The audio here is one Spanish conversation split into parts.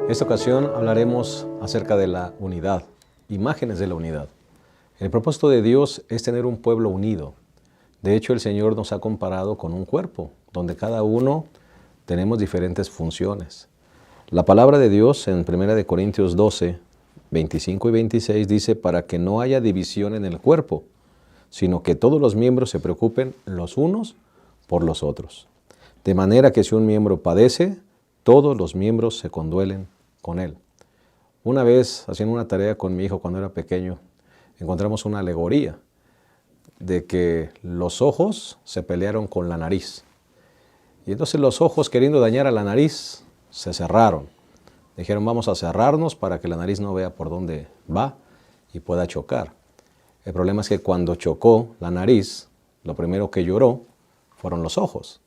En esta ocasión hablaremos acerca de la unidad, imágenes de la unidad. El propósito de Dios es tener un pueblo unido. De hecho, el Señor nos ha comparado con un cuerpo, donde cada uno tenemos diferentes funciones. La palabra de Dios en 1 Corintios 12, 25 y 26 dice, para que no haya división en el cuerpo, sino que todos los miembros se preocupen los unos por los otros. De manera que si un miembro padece, todos los miembros se conduelen con él. Una vez, haciendo una tarea con mi hijo cuando era pequeño, encontramos una alegoría de que los ojos se pelearon con la nariz. Y entonces los ojos, queriendo dañar a la nariz, se cerraron. Dijeron, vamos a cerrarnos para que la nariz no vea por dónde va y pueda chocar. El problema es que cuando chocó la nariz, lo primero que lloró fueron los ojos.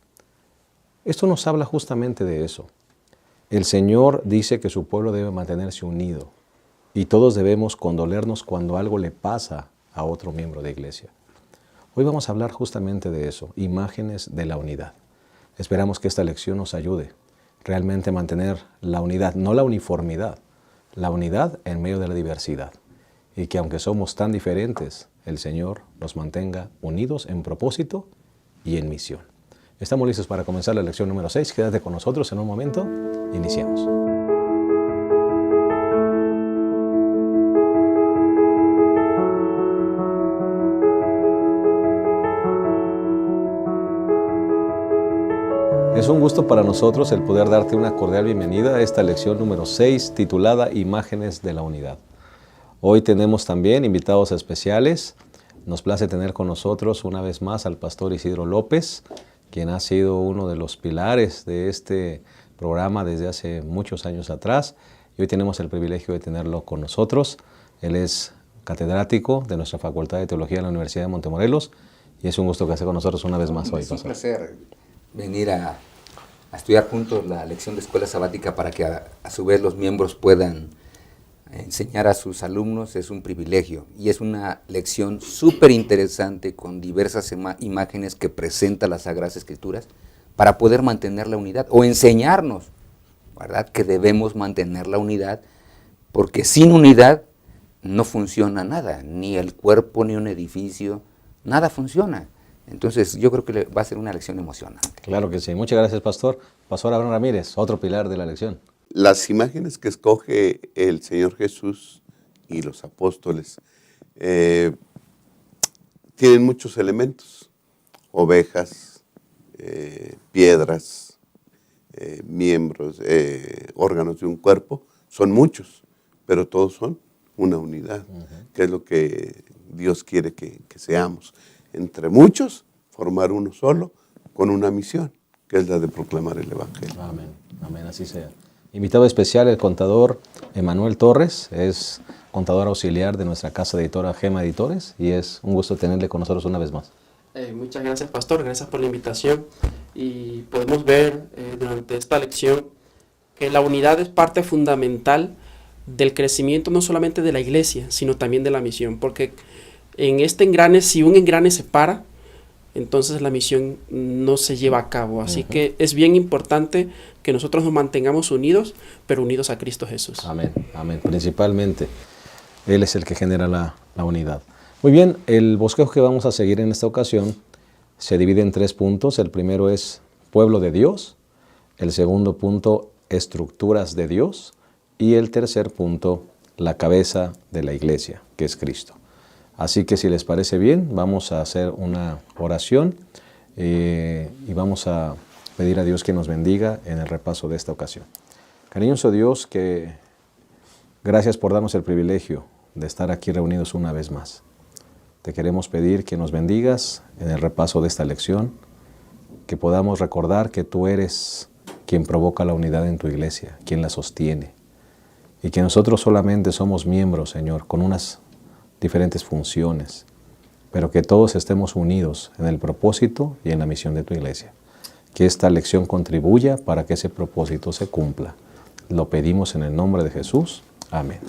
Esto nos habla justamente de eso. El Señor dice que su pueblo debe mantenerse unido y todos debemos condolernos cuando algo le pasa a otro miembro de iglesia. Hoy vamos a hablar justamente de eso, imágenes de la unidad. Esperamos que esta lección nos ayude realmente a mantener la unidad, no la uniformidad, la unidad en medio de la diversidad. Y que aunque somos tan diferentes, el Señor nos mantenga unidos en propósito y en misión. Estamos listos para comenzar la lección número 6. Quédate con nosotros en un momento. Iniciamos. Es un gusto para nosotros el poder darte una cordial bienvenida a esta lección número 6 titulada Imágenes de la Unidad. Hoy tenemos también invitados especiales. Nos place tener con nosotros una vez más al pastor Isidro López, quien ha sido uno de los pilares de este programa desde hace muchos años atrás. Y hoy tenemos el privilegio de tenerlo con nosotros. Él es catedrático de nuestra Facultad de Teología de la Universidad de Montemorelos y es un gusto que esté con nosotros una vez más hoy, pastor. Es un placer venir a estudiar juntos la lección de escuela sabática para que a su vez los miembros puedan enseñar a sus alumnos. Es un privilegio y es una lección súper interesante con diversas imágenes que presenta las Sagradas Escrituras para poder mantener la unidad o enseñarnos, ¿verdad?, que debemos mantener la unidad, porque sin unidad no funciona nada, ni el cuerpo, ni un edificio, nada funciona. Entonces yo creo que va a ser una lección emocionante. Claro que sí. Muchas gracias, pastor. Pastor Abraham Ramírez, otro pilar de la lección. Las imágenes que escoge el Señor Jesús y los apóstoles tienen muchos elementos, ovejas, piedras, miembros, órganos de un cuerpo, son muchos, pero todos son una unidad, que es lo que Dios quiere que seamos. Entre muchos, formar uno solo, con una misión, que es la de proclamar el Evangelio. Amén, amén, así sea. Invitado especial el contador Emanuel Torres, es contador auxiliar de nuestra casa editora Gema Editores y es un gusto tenerle con nosotros una vez más. Muchas gracias, pastor, gracias por la invitación y podemos ver durante esta lección que la unidad es parte fundamental del crecimiento no solamente de la iglesia, sino también de la misión, porque en este engrane, si un engrane se para, entonces la misión no se lleva a cabo. Así que es bien importante que nosotros nos mantengamos unidos, pero unidos a Cristo Jesús. Amén, amén. Principalmente, Él es el que genera la unidad. Muy bien, el bosquejo que vamos a seguir en esta ocasión se divide en 3 puntos. El primero es pueblo de Dios, el segundo punto, estructuras de Dios, y el tercer punto, la cabeza de la iglesia, que es Cristo. Así que si les parece bien, vamos a hacer una oración y vamos a pedir a Dios que nos bendiga en el repaso de esta ocasión. Cariñoso Dios, que gracias por darnos el privilegio de estar aquí reunidos una vez más. Te queremos pedir que nos bendigas en el repaso de esta lección, que podamos recordar que tú eres quien provoca la unidad en tu iglesia, quien la sostiene, y que nosotros solamente somos miembros, Señor, con unas diferentes funciones, pero que todos estemos unidos en el propósito y en la misión de tu iglesia. Que esta lección contribuya para que ese propósito se cumpla. Lo pedimos en el nombre de Jesús. Amén.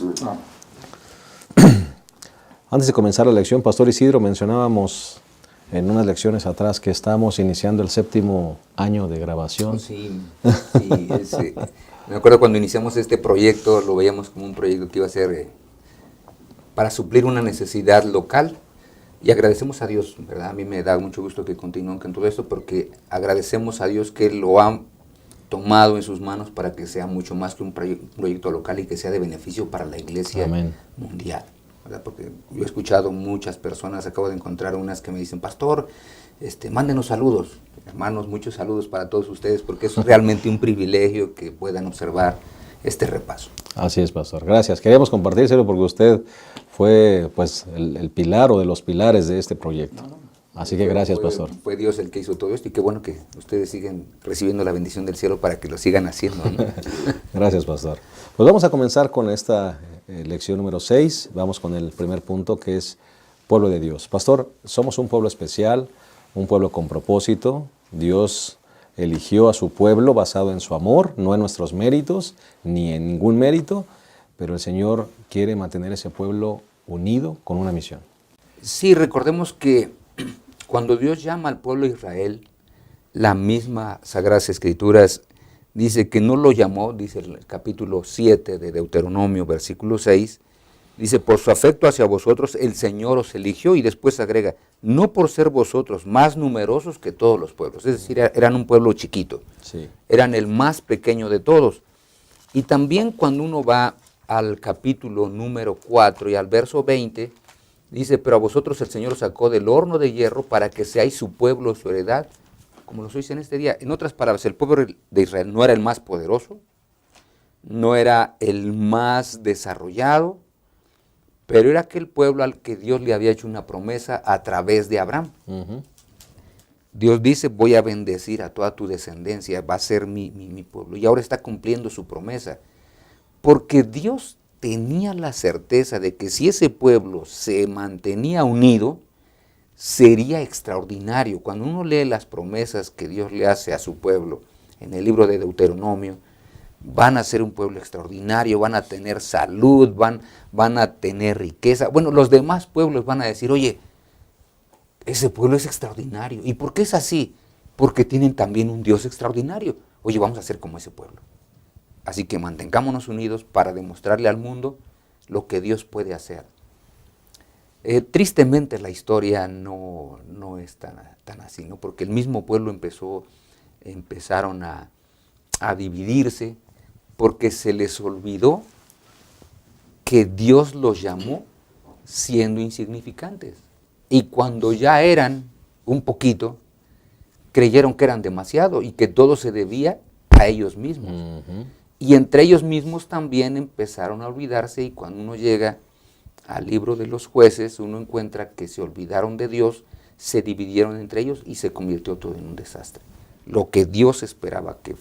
Antes de comenzar la lección, Pastor Isidro, mencionábamos en unas lecciones atrás que estamos iniciando el 7º año de grabación. Sí, Me acuerdo cuando iniciamos este proyecto, lo veíamos como un proyecto que iba a ser para suplir una necesidad local. Y agradecemos a Dios, ¿verdad? A mí me da mucho gusto que continúen con todo esto, porque agradecemos a Dios que lo ha tomado en sus manos para que sea mucho más que un proyecto local y que sea de beneficio para la iglesia Amén. mundial, ¿verdad? Porque yo he escuchado muchas personas, acabo de encontrar unas que me dicen, pastor, mándenos saludos. Hermanos, muchos saludos para todos ustedes, porque es realmente un privilegio que puedan observar este repaso. Así es, pastor. Gracias. Queríamos compartírselo porque usted fue pues el pilar o de los pilares de este proyecto. Así que gracias, pastor. Fue Dios el que hizo todo esto y qué bueno que ustedes siguen recibiendo la bendición del cielo para que lo sigan haciendo, ¿no? Gracias, pastor. Pues vamos a comenzar con esta lección número 6. Vamos con el primer punto, que es pueblo de Dios. Pastor, somos un pueblo especial, un pueblo con propósito. Dios eligió a su pueblo basado en su amor, no en nuestros méritos, ni en ningún mérito, pero el Señor quiere mantener ese pueblo unido con una misión. Sí, recordemos que cuando Dios llama al pueblo de Israel, la misma Sagradas Escrituras dice que no lo llamó, dice el capítulo 7 de Deuteronomio, versículo 6, dice, por su afecto hacia vosotros el Señor os eligió, y después agrega, no por ser vosotros más numerosos que todos los pueblos, es decir, eran un pueblo chiquito, Sí. eran el más pequeño de todos. Y también cuando uno va al capítulo número 4 y al verso 20, dice, pero a vosotros el Señor os sacó del horno de hierro para que seáis su pueblo, su heredad, como lo sois en este día. En otras palabras, el pueblo de Israel no era el más poderoso, no era el más desarrollado, pero era aquel pueblo al que Dios le había hecho una promesa a través de Abraham. Uh-huh. Dios dice, voy a bendecir a toda tu descendencia, va a ser mi pueblo. Y ahora está cumpliendo su promesa. Porque Dios tenía la certeza de que si ese pueblo se mantenía unido, sería extraordinario. Cuando uno lee las promesas que Dios le hace a su pueblo en el libro de Deuteronomio, van a ser un pueblo extraordinario, van a tener salud, van a tener riqueza. Bueno, los demás pueblos van a decir, oye, ese pueblo es extraordinario. ¿Y por qué es así? Porque tienen también un Dios extraordinario. Oye, vamos a ser como ese pueblo. Así que mantengámonos unidos para demostrarle al mundo lo que Dios puede hacer. Tristemente la historia no es tan así, ¿no? Porque el mismo pueblo empezaron a dividirse, porque se les olvidó que Dios los llamó siendo insignificantes. Y cuando ya eran un poquito, creyeron que eran demasiado y que todo se debía a ellos mismos. Uh-huh. Y entre ellos mismos también empezaron a olvidarse, y cuando uno llega al libro de los jueces, uno encuentra que se olvidaron de Dios, se dividieron entre ellos y se convirtió todo en un desastre. Lo que Dios esperaba que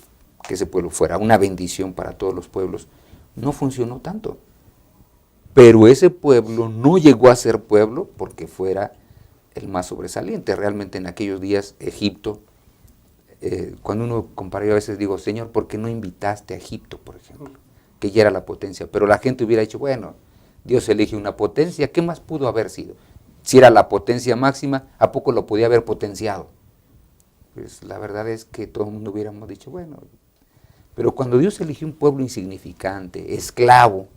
ese pueblo fuera una bendición para todos los pueblos, no funcionó tanto. Pero ese pueblo no llegó a ser pueblo porque fuera el más sobresaliente. Realmente en aquellos días Egipto, cuando uno compara, yo a veces digo, Señor, ¿por qué no invitaste a Egipto, por ejemplo? Que ya era la potencia. Pero la gente hubiera dicho, bueno, Dios elige una potencia, ¿qué más pudo haber sido? Si era la potencia máxima, ¿a poco lo podía haber potenciado? Pues la verdad es que todo el mundo hubiéramos dicho, bueno. Pero cuando Dios eligió un pueblo insignificante, esclavo,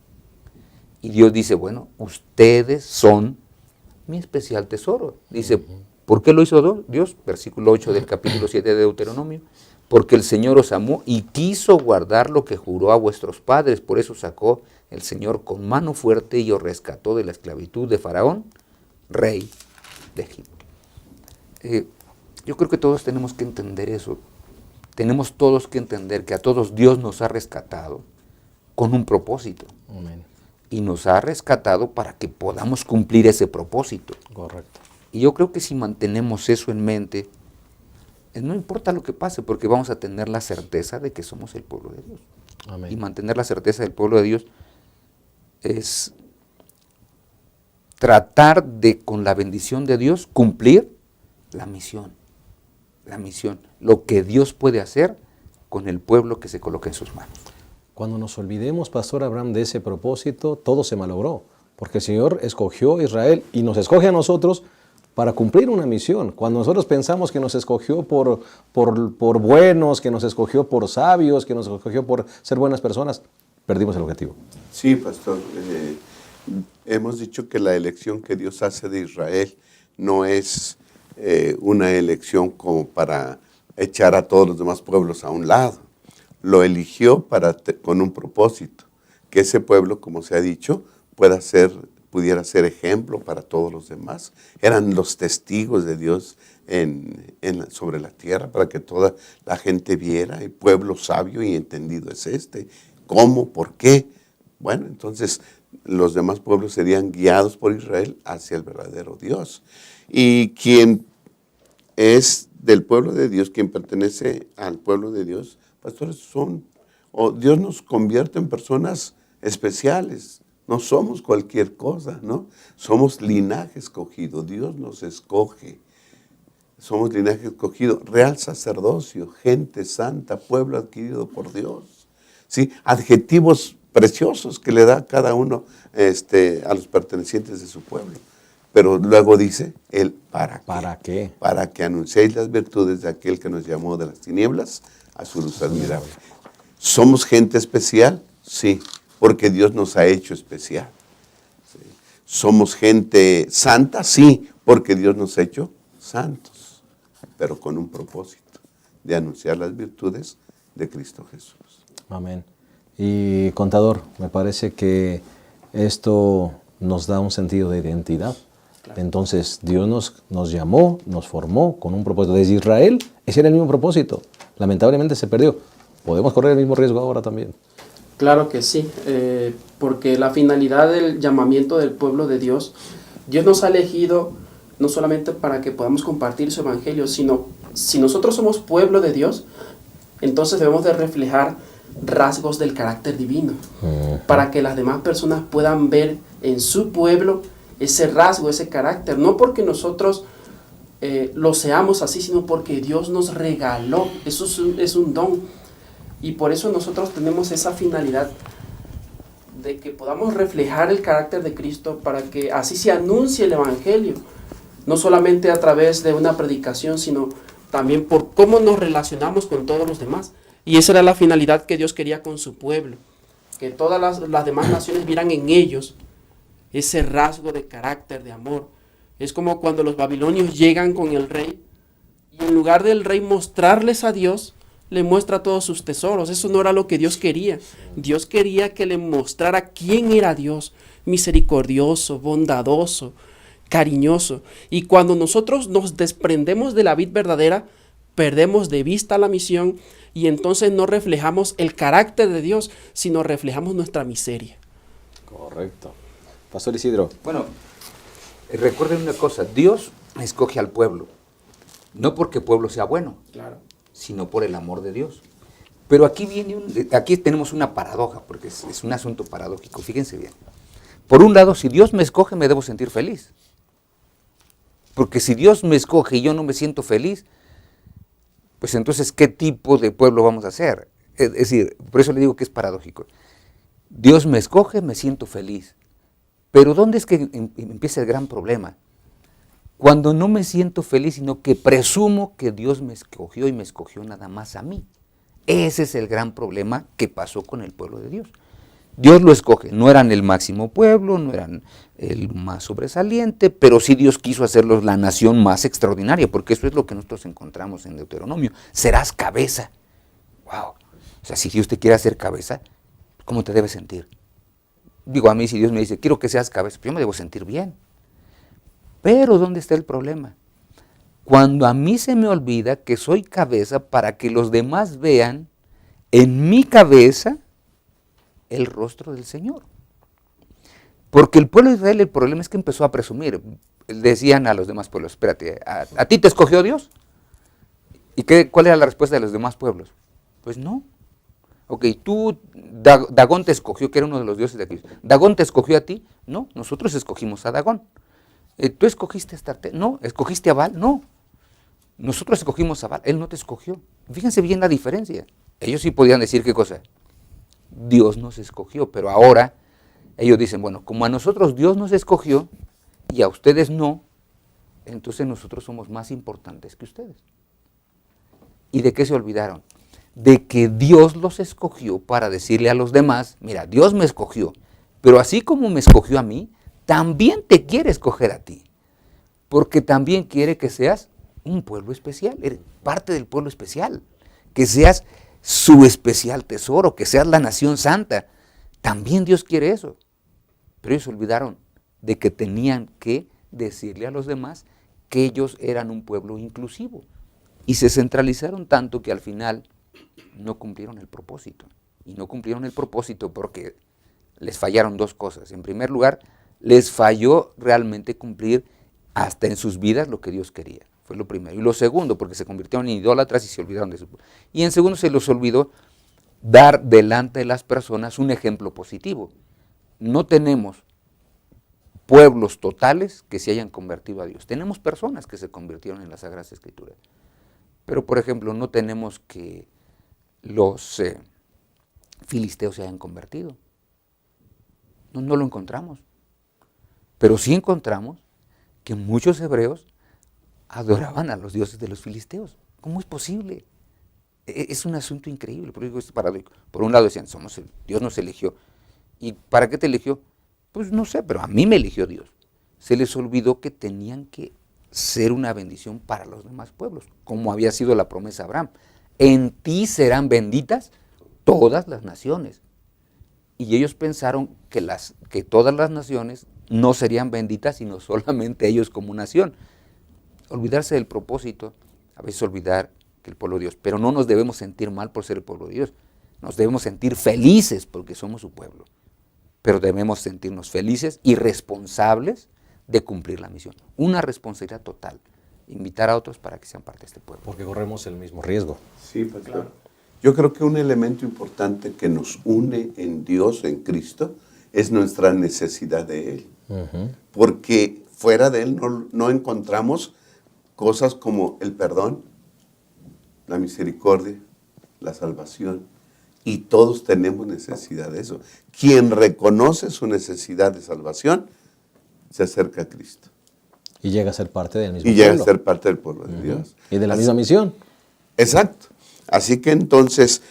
y Dios dice, bueno, ustedes son mi especial tesoro. Dice, ¿por qué lo hizo Dios? Versículo 8 del capítulo 7 de Deuteronomio. Porque el Señor os amó y quiso guardar lo que juró a vuestros padres. Por eso sacó el Señor con mano fuerte y os rescató de la esclavitud de Faraón, rey de Egipto. Yo creo que todos tenemos que entender eso. Tenemos todos que entender que a todos Dios nos ha rescatado con un propósito. Amén. Y nos ha rescatado para que podamos cumplir ese propósito. Correcto. Y yo creo que si mantenemos eso en mente, no importa lo que pase, porque vamos a tener la certeza de que somos el pueblo de Dios. Amén. Y mantener la certeza del pueblo de Dios es tratar de, con la bendición de Dios, cumplir la misión. La misión, lo que Dios puede hacer con el pueblo que se coloca en sus manos. Cuando nos olvidemos, Pastor Abraham, de ese propósito, todo se malogró, porque el Señor escogió a Israel y nos escoge a nosotros para cumplir una misión. Cuando nosotros pensamos que nos escogió por buenos, que nos escogió por sabios, que nos escogió por ser buenas personas, perdimos el objetivo. Sí, pastor. Hemos dicho que la elección que Dios hace de Israel no es una elección como para echar a todos los demás pueblos a un lado. Lo eligió con un propósito, que ese pueblo, como se ha dicho, pudiera ser ejemplo para todos los demás. Eran los testigos de Dios sobre la tierra para que toda la gente viera, el pueblo sabio y entendido es este. ¿Cómo? ¿Por qué? Bueno, entonces los demás pueblos serían guiados por Israel hacia el verdadero Dios. Y quien es del pueblo de Dios, quien pertenece al pueblo de Dios, pastores, Dios nos convierte en personas especiales. No somos cualquier cosa, ¿no? Somos linaje escogido. Dios nos escoge. Somos linaje escogido, real sacerdocio, gente santa, pueblo adquirido por Dios. ¿Sí? Adjetivos preciosos que le da cada uno a los pertenecientes de su pueblo. Pero luego dice, ¿para qué? ¿Para qué? Para que anunciéis las virtudes de aquel que nos llamó de las tinieblas a su luz admirable. ¿Somos gente especial? Sí, porque Dios nos ha hecho especial. ¿Sí? ¿Somos gente santa? Sí, porque Dios nos ha hecho santos, pero con un propósito, de anunciar las virtudes de Cristo Jesús. Amén. Y contador, me parece que esto nos da un sentido de identidad. Claro. Entonces, Dios nos llamó, nos formó con un propósito. Desde Israel, ese era el mismo propósito. Lamentablemente se perdió. ¿Podemos correr el mismo riesgo ahora también? Claro que sí, porque la finalidad del llamamiento del pueblo de Dios, Dios nos ha elegido no solamente para que podamos compartir su evangelio, sino si nosotros somos pueblo de Dios, entonces debemos de reflejar rasgos del carácter divino, para que las demás personas puedan ver en su pueblo ese rasgo, ese carácter, no porque nosotros lo seamos así, sino porque Dios nos regaló, eso es un don. Y por eso nosotros tenemos esa finalidad de que podamos reflejar el carácter de Cristo para que así se anuncie el evangelio, no solamente a través de una predicación, sino también por cómo nos relacionamos con todos los demás. Y esa era la finalidad que Dios quería con su pueblo, que todas las demás naciones vieran en ellos ese rasgo de carácter, de amor. Es como cuando los babilonios llegan con el rey y en lugar del rey mostrarles a Dios, le muestra todos sus tesoros. Eso no era lo que Dios quería. Dios quería que le mostrara quién era Dios, misericordioso, bondadoso, cariñoso. Y cuando nosotros nos desprendemos de la vid verdadera, perdemos de vista la misión y entonces no reflejamos el carácter de Dios, sino reflejamos nuestra miseria. Correcto. Pastor Isidro. Bueno, recuerden una cosa, Dios escoge al pueblo, no porque el pueblo sea bueno, Claro. sino por el amor de Dios. Pero aquí tenemos una paradoja, porque es un asunto paradójico, fíjense bien. Por un lado, si Dios me escoge, me debo sentir feliz. Porque si Dios me escoge y yo no me siento feliz, pues entonces, ¿qué tipo de pueblo vamos a ser? Es decir, por eso le digo que es paradójico. Dios me escoge, me siento feliz. Pero ¿dónde es que empieza el gran problema? Cuando no me siento feliz, sino que presumo que Dios me escogió y me escogió nada más a mí. Ese es el gran problema que pasó con el pueblo de Dios. Dios lo escoge, no eran el máximo pueblo, no eran el más sobresaliente, pero sí Dios quiso hacerlos la nación más extraordinaria, porque eso es lo que nosotros encontramos en Deuteronomio. Serás cabeza. ¡Wow! O sea, si Dios te quiere hacer cabeza, ¿cómo te debes sentir? Digo, a mí si Dios me dice, quiero que seas cabeza, pues yo me debo sentir bien. Pero ¿dónde está el problema? Cuando a mí se me olvida que soy cabeza para que los demás vean en mi cabeza el rostro del Señor. Porque el pueblo de Israel, el problema es que empezó a presumir. Decían a los demás pueblos, espérate, ¿a ti te escogió Dios? ¿Y cuál era la respuesta de los demás pueblos? Pues no. Ok, Dagón te escogió, que era uno de los dioses de aquí. ¿Dagón te escogió a ti? No, nosotros escogimos a Dagón. ¿Tú escogiste a Astarte? No. ¿Escogiste a Baal? No. Nosotros escogimos a Baal, él no te escogió. Fíjense bien la diferencia. Ellos sí podían decir qué cosa. Dios nos escogió, pero ahora ellos dicen, bueno, como a nosotros Dios nos escogió y a ustedes no, entonces nosotros somos más importantes que ustedes. ¿Y de qué se olvidaron? De que Dios los escogió para decirle a los demás, mira, Dios me escogió, pero así como me escogió a mí, también te quiere escoger a ti, porque también quiere que seas un pueblo especial, eres parte del pueblo especial, que seas su especial tesoro, que seas la nación santa. También Dios quiere eso, pero ellos se olvidaron de que tenían que decirle a los demás que ellos eran un pueblo inclusivo, y se centralizaron tanto que al final no cumplieron el propósito. Y no cumplieron el propósito porque les fallaron dos cosas. En primer lugar, les falló realmente cumplir hasta en sus vidas lo que Dios quería. Fue lo primero. Y lo segundo, porque se convirtieron en idólatras y se olvidaron de su pueblo. Y en segundo, se les olvidó dar delante de las personas un ejemplo positivo. No tenemos pueblos totales que se hayan convertido a Dios. Tenemos personas que se convirtieron en las Sagradas Escrituras. Pero, por ejemplo, no tenemos que los filisteos se hayan convertido. No lo encontramos. Pero sí encontramos que muchos hebreos adoraban a los dioses de los filisteos. ¿Cómo es posible? Es un asunto increíble. Por un lado decían, Dios nos eligió. ¿Y para qué te eligió? Pues no sé, pero a mí me eligió Dios. Se les olvidó que tenían que ser una bendición para los demás pueblos, como había sido la promesa a Abraham. En ti serán benditas todas las naciones. Y ellos pensaron que todas las naciones no serían benditas, sino solamente ellos como nación. Olvidarse del propósito, a veces olvidar que el pueblo de Dios, pero no nos debemos sentir mal por ser el pueblo de Dios, nos debemos sentir felices porque somos su pueblo, pero debemos sentirnos felices y responsables de cumplir la misión. Una responsabilidad total, invitar a otros para que sean parte de este pueblo. Porque corremos el mismo riesgo. Sí, pastor. Claro. Yo creo que un elemento importante que nos une en Dios, en Cristo, es nuestra necesidad de Él. Porque fuera de Él no encontramos cosas como el perdón, la misericordia, la salvación, y todos tenemos necesidad de eso. Quien reconoce su necesidad de salvación, se acerca a Cristo. Y llega a ser parte del mismo pueblo. Y llega a ser parte del pueblo de Dios. Y de la misma misión. Exacto. Así que entonces,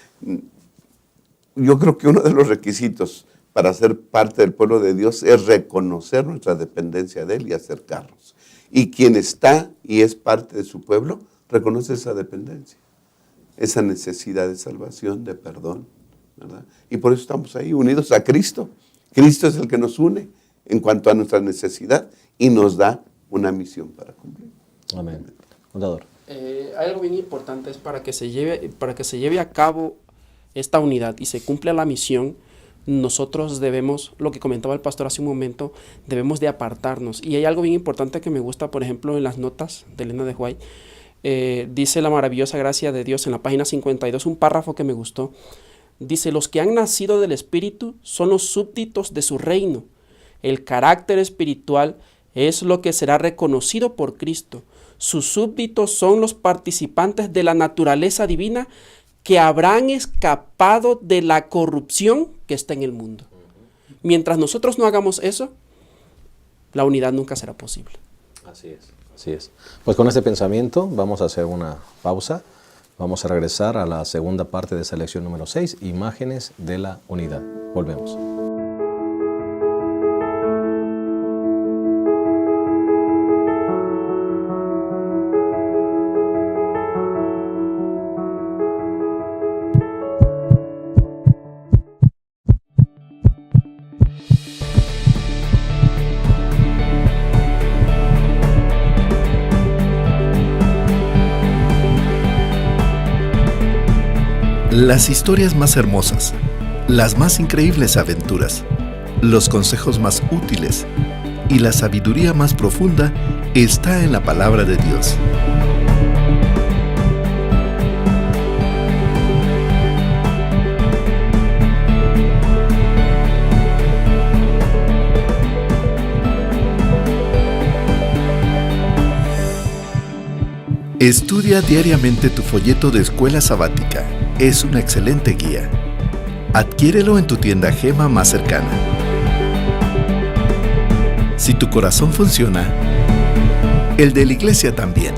yo creo que uno de los requisitos para ser parte del pueblo de Dios es reconocer nuestra dependencia de Él y acercarnos. Y quien está y es parte de su pueblo, reconoce esa dependencia, esa necesidad de salvación, de perdón, ¿verdad? Y por eso estamos ahí, unidos a Cristo. Cristo es el que nos une en cuanto a nuestra necesidad y nos da una misión para cumplir. Amén. Contador. Hay algo bien importante, es para que se lleve a cabo esta unidad y se cumpla la misión. Nosotros debemos, lo que comentaba el pastor hace un momento, debemos de apartarnos. Y hay algo bien importante que me gusta, por ejemplo, en las notas de Elena de White. Dice la maravillosa gracia de Dios en la página 52, un párrafo que me gustó. Dice, los que han nacido del Espíritu son los súbditos de su reino. El carácter espiritual es lo que será reconocido por Cristo. Sus súbditos son los participantes de la naturaleza divina que habrán escapado de la corrupción que está en el mundo. Mientras nosotros no hagamos eso, la unidad nunca será posible. Así es, así es. Pues con este pensamiento vamos a hacer una pausa. Vamos a regresar a la segunda parte de esa lección número 6, imágenes de la unidad. Volvemos. Las historias más hermosas, las más increíbles aventuras, los consejos más útiles y la sabiduría más profunda está en la palabra de Dios. Estudia diariamente tu folleto de escuela sabática. Es una excelente guía. Adquiérelo en tu tienda Gema más cercana. Si tu corazón funciona, el de la iglesia también.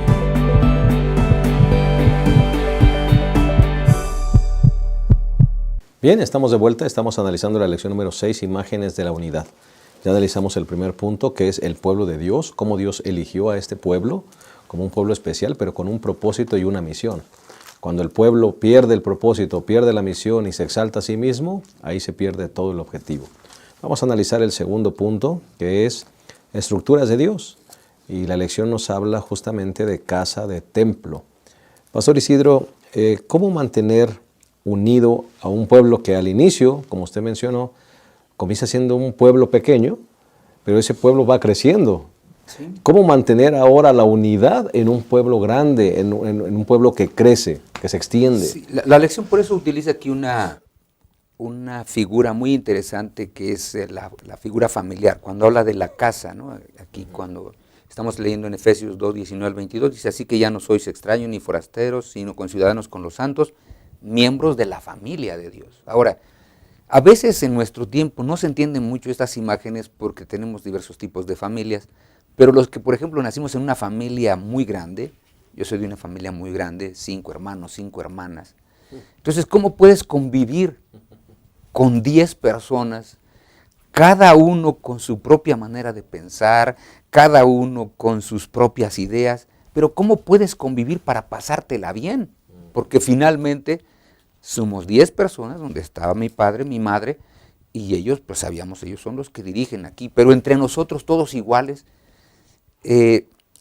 Bien, estamos de vuelta, estamos analizando la lección número 6, imágenes de la unidad. Ya analizamos el primer punto, que es el pueblo de Dios, cómo Dios eligió a este pueblo como un pueblo especial, pero con un propósito y una misión. Cuando el pueblo pierde el propósito, pierde la misión y se exalta a sí mismo, ahí se pierde todo el objetivo. Vamos a analizar el segundo punto, que es estructuras de Dios. Y la lección nos habla justamente de casa, de templo. Pastor Isidro, ¿cómo mantener unido a un pueblo que al inicio, como usted mencionó, comienza siendo un pueblo pequeño, pero ese pueblo va creciendo? Sí. ¿Cómo mantener ahora la unidad en un pueblo grande, en un pueblo que crece, que se extiende? Sí, la lección por eso utiliza aquí una figura muy interesante que es la figura familiar, cuando habla de la casa, ¿no? Aquí cuando estamos leyendo en Efesios 2, 19 al 22, dice: así que ya no sois extraños ni forasteros, sino conciudadanos con los santos, miembros de la familia de Dios. Ahora, a veces en nuestro tiempo no se entienden mucho estas imágenes porque tenemos diversos tipos de familias, pero los que, por ejemplo, nacimos en una familia muy grande, yo soy de una familia muy grande, 5 hermanos, 5 hermanas, entonces, ¿cómo puedes convivir con 10 personas, cada uno con su propia manera de pensar, cada uno con sus propias ideas, pero cómo puedes convivir para pasártela bien? Porque finalmente somos 10 personas, donde estaba mi padre, mi madre, y ellos, pues sabíamos, ellos son los que dirigen aquí, pero entre nosotros todos iguales,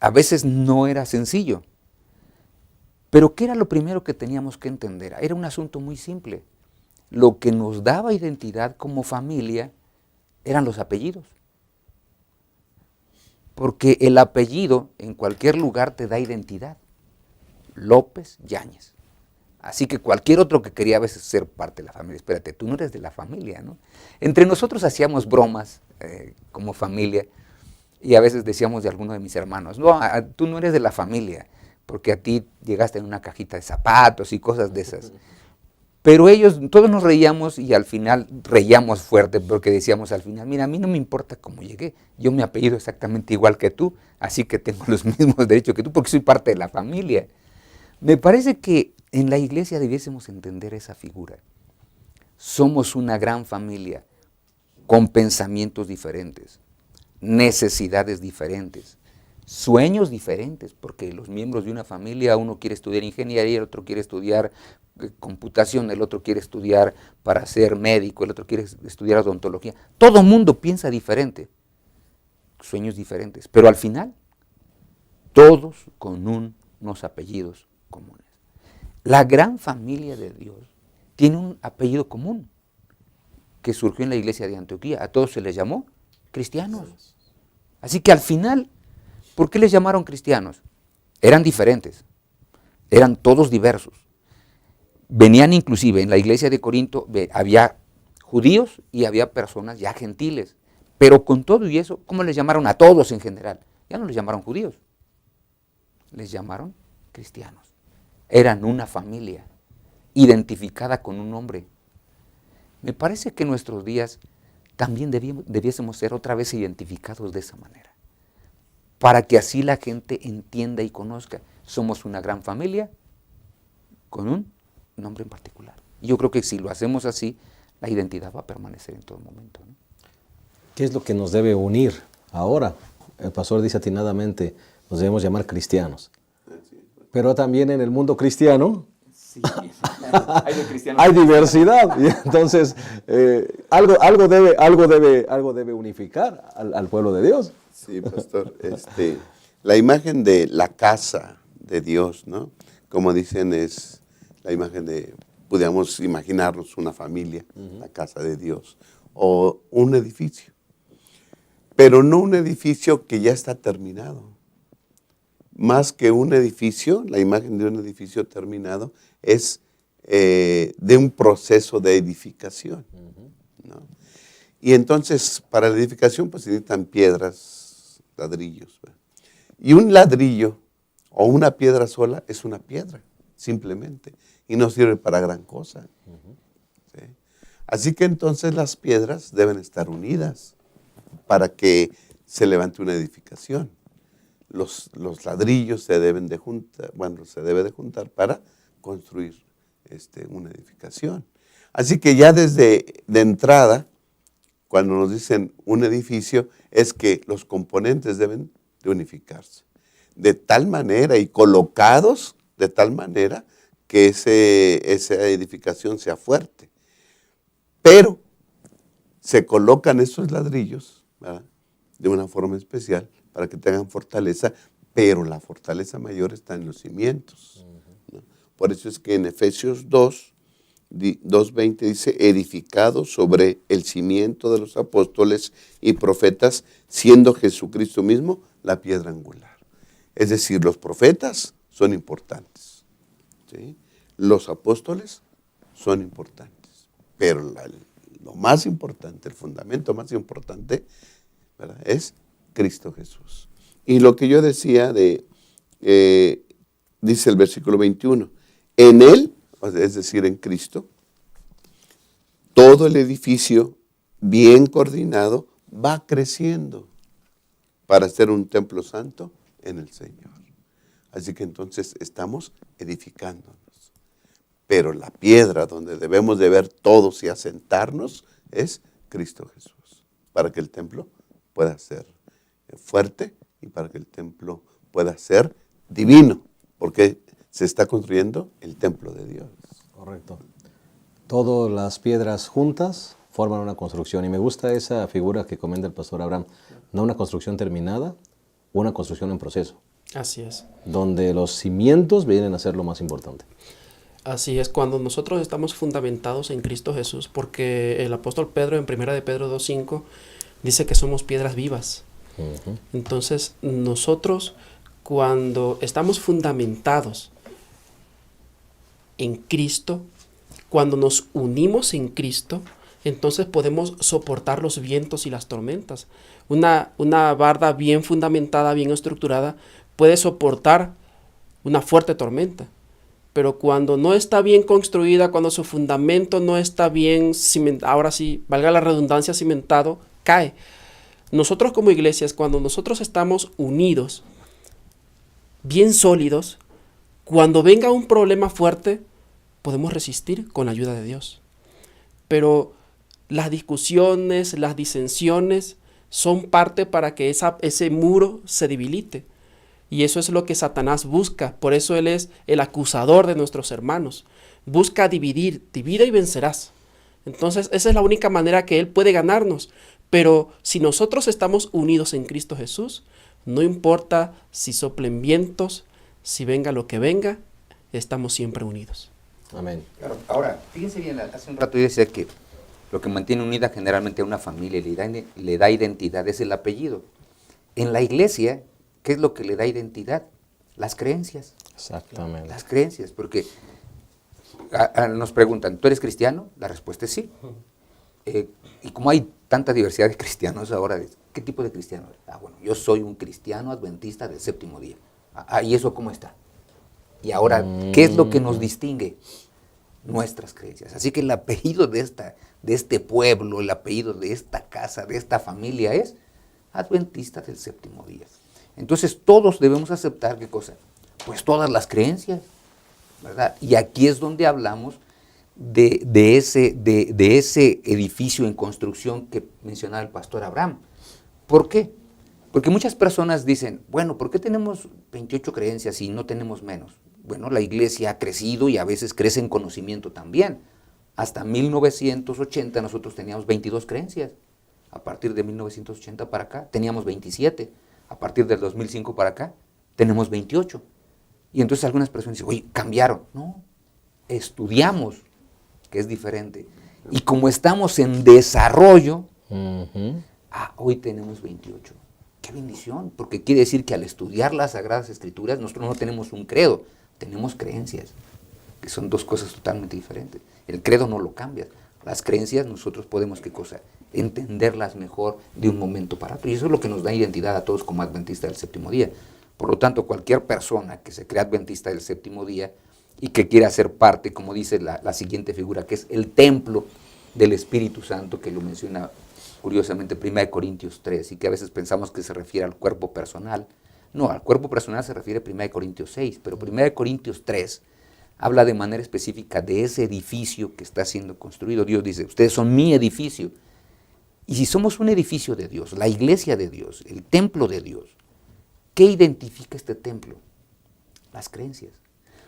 a veces no era sencillo. Pero ¿qué era lo primero que teníamos que entender? Era un asunto muy simple. Lo que nos daba identidad como familia eran los apellidos. Porque el apellido en cualquier lugar te da identidad. López Yáñez. Así que cualquier otro que quería a veces ser parte de la familia, espérate, tú no eres de la familia, ¿no? Entre nosotros hacíamos bromas como familia y a veces decíamos de alguno de mis hermanos: no, tú no eres de la familia, porque a ti llegaste en una cajita de zapatos y cosas de esas. Pero ellos, todos nos reíamos y al final reíamos fuerte porque decíamos al final: mira, a mí no me importa cómo llegué, yo me apellido exactamente igual que tú, así que tengo los mismos derechos que tú porque soy parte de la familia. Me parece que en la iglesia debiésemos entender esa figura. Somos una gran familia con pensamientos diferentes, necesidades diferentes, sueños diferentes, porque los miembros de una familia, uno quiere estudiar ingeniería, el otro quiere estudiar computación, el otro quiere estudiar para ser médico, el otro quiere estudiar odontología. Todo mundo piensa diferente, sueños diferentes, pero al final todos con unos apellidos comunes. La gran familia de Dios tiene un apellido común que surgió en la iglesia de Antioquía. A todos se les llamó cristianos. Así que al final, ¿por qué les llamaron cristianos? Eran diferentes, eran todos diversos. Venían inclusive en la iglesia de Corinto, había judíos y había personas ya gentiles. Pero con todo y eso, ¿cómo les llamaron a todos en general? Ya no les llamaron judíos, les llamaron cristianos. Eran una familia identificada con un nombre. Me parece que en nuestros días también debiésemos ser otra vez identificados de esa manera, para que así la gente entienda y conozca. Somos una gran familia con un nombre en particular. Y yo creo que si lo hacemos así, la identidad va a permanecer en todo momento, ¿no? ¿Qué es lo que nos debe unir ahora? El pastor dice atinadamente, nos debemos llamar cristianos. Pero también en el mundo cristiano Sí. Hay diversidad. Y entonces, algo debe unificar al pueblo de Dios. Sí, pastor. La imagen de la casa de Dios, ¿no? Como dicen, es la imagen de, podríamos imaginarnos una familia, la casa de Dios, o un edificio. Pero no un edificio que ya está terminado. Más que un edificio, la imagen de un edificio terminado es de un proceso de edificación, ¿no? Y entonces, para la edificación, pues se necesitan piedras, ladrillos, ¿verdad? Y un ladrillo o una piedra sola es una piedra, simplemente, y no sirve para gran cosa. ¿Sí? Así que entonces las piedras deben estar unidas para que se levante una edificación. los ladrillos se deben de juntar, se debe de juntar para construir una edificación. Así que ya de entrada, cuando nos dicen un edificio, es que los componentes deben de unificarse de tal manera y colocados de tal manera que esa edificación sea fuerte. Pero se colocan esos ladrillos, ¿verdad?, de una forma especial para que tengan fortaleza, pero la fortaleza mayor está en los cimientos, ¿no? Por eso es que en Efesios 2:20 dice, edificado sobre el cimiento de los apóstoles y profetas, siendo Jesucristo mismo la piedra angular. Es decir, los profetas son importantes, ¿sí? Los apóstoles son importantes, pero lo más importante, el fundamento más importante, ¿verdad?, es Cristo Jesús. Y lo que yo decía dice el versículo 21, en Él, es decir, en Cristo, todo el edificio bien coordinado va creciendo para ser un templo santo en el Señor. Así que entonces estamos edificándonos. Pero la piedra donde debemos de ver todos y asentarnos es Cristo Jesús, para que el templo pueda ser fuerte y para que el templo pueda ser divino, porque se está construyendo el templo de Dios. Correcto. Todas las piedras juntas forman una construcción. Y me gusta esa figura que comenta el pastor Abraham. No una construcción terminada, una construcción en proceso. Así es. Donde los cimientos vienen a ser lo más importante. Así es, cuando nosotros estamos fundamentados en Cristo Jesús, porque el apóstol Pedro en 1 de Pedro 2:5 dice que somos piedras vivas. Uh-huh. Entonces, nosotros cuando estamos fundamentados en Cristo, cuando nos unimos en Cristo, entonces podemos soportar los vientos y las tormentas. Una barda bien fundamentada, bien estructurada, puede soportar una fuerte tormenta. Pero cuando no está bien construida, cuando su fundamento no está bien cimentado, ahora sí, valga la redundancia, cimentado, cae. Nosotros como iglesias, cuando nosotros estamos unidos, bien sólidos, cuando venga un problema fuerte, podemos resistir con la ayuda de Dios. Pero las discusiones, las disensiones son parte para que ese muro se debilite. Y eso es lo que Satanás busca. Por eso él es el acusador de nuestros hermanos. Busca dividir, divide y vencerás. Entonces esa es la única manera que él puede ganarnos. Pero si nosotros estamos unidos en Cristo Jesús, no importa si soplen vientos, si venga lo que venga, estamos siempre unidos. Amén. Claro, ahora, fíjense bien, hace un rato yo decía que lo que mantiene unida generalmente a una familia y le da identidad es el apellido. En la iglesia, ¿qué es lo que le da identidad? Las creencias. Exactamente. Las creencias, porque nos preguntan, ¿tú eres cristiano? La respuesta es sí. Y como hay tanta diversidad de cristianos ahora, ¿qué tipo de cristiano eres? Bueno, yo soy un cristiano adventista del séptimo día. ¿Y eso cómo está? Y ahora, ¿qué es lo que nos distingue? Nuestras creencias. Así que el apellido de este pueblo, el apellido de esta casa, de esta familia es adventista del séptimo día. Entonces todos debemos aceptar, ¿qué cosa? Pues todas las creencias, ¿verdad? Y aquí es donde hablamos de ese edificio en construcción que mencionaba el pastor Abraham. ¿Por qué? Porque muchas personas dicen, bueno, ¿por qué tenemos 28 creencias y no tenemos menos? Bueno, la iglesia ha crecido y a veces crece en conocimiento también. Hasta 1980 nosotros teníamos 22 creencias. A partir de 1980 para acá teníamos 27. A partir del 2005 para acá tenemos 28. Y entonces algunas personas dicen, oye, cambiaron. No, estudiamos, que es diferente. Y como estamos en desarrollo, hoy tenemos 28. ¡Qué bendición! Porque quiere decir que al estudiar las Sagradas Escrituras, nosotros no tenemos un credo, tenemos creencias, que son dos cosas totalmente diferentes. El credo no lo cambias. Las creencias nosotros podemos, ¿qué cosa? Entenderlas mejor de un momento para otro. Y eso es lo que nos da identidad a todos como adventistas del séptimo día. Por lo tanto, cualquier persona que se crea adventista del séptimo día y que quiera ser parte, como dice la siguiente figura, que es el templo del Espíritu Santo, que lo menciona curiosamente 1 Corintios 3, y que a veces pensamos que se refiere al cuerpo personal. No, al cuerpo personal se refiere 1 Corintios 6, pero 1 Corintios 3 habla de manera específica de ese edificio que está siendo construido. Dios dice, ustedes son mi edificio. Y si somos un edificio de Dios, la iglesia de Dios, el templo de Dios, ¿qué identifica este templo? Las creencias.